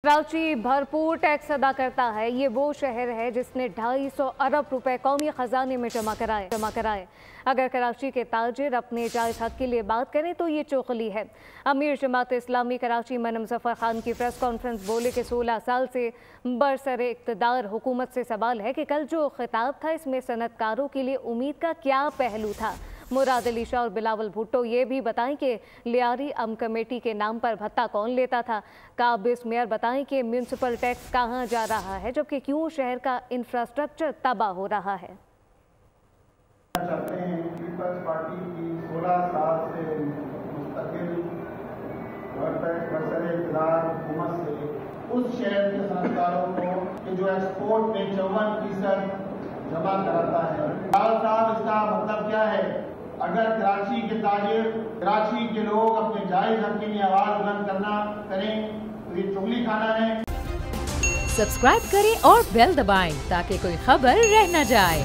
कराची भरपूर टैक्स अदा करता है। ये वो शहर है जिसने 250 अरब रुपए कौमी खजाने में जमा कराए। अगर कराची के ताजिर अपने जायज़ हक के लिए बात करें तो ये चुगली है। अमीर जमात इस्लामी कराची मन्नम ज़फ़र खान की प्रेस कॉन्फ्रेंस बोले कि 16 साल से बरसरे इक़्तिदार हुकूमत से सवाल है कि कल जो खिताब था इसमें सनतकारों के लिए उम्मीद का क्या पहलू था। मुराद अली शाह और बिलावल भुट्टो ये भी बताएं कि लियारी अम कमेटी के नाम पर भत्ता कौन लेता था। काबिज मेयर बताएं कि म्यूनसिपल टैक्स कहां जा रहा है, जबकि क्यों शहर का इंफ्रास्ट्रक्चर तबाह हो रहा है। चाहते हैं पीपल्स पार्टी की 16 साल से मुस्तकिल बरसरे इक़्तिदार हुकूमत से उस शहर के सनतकारों को कि जो एक्सपोर्ट में 54% जमा कराता है। साहब, इसका मतलब क्या है? अगर कराची के ताजिर, कराची के लोग अपने जायज़ हक के लिए आवाज बुलंद करें तो ये चुगली खाना है। सब्सक्राइब करें और बेल दबाएं ताकि कोई खबर रह न जाए।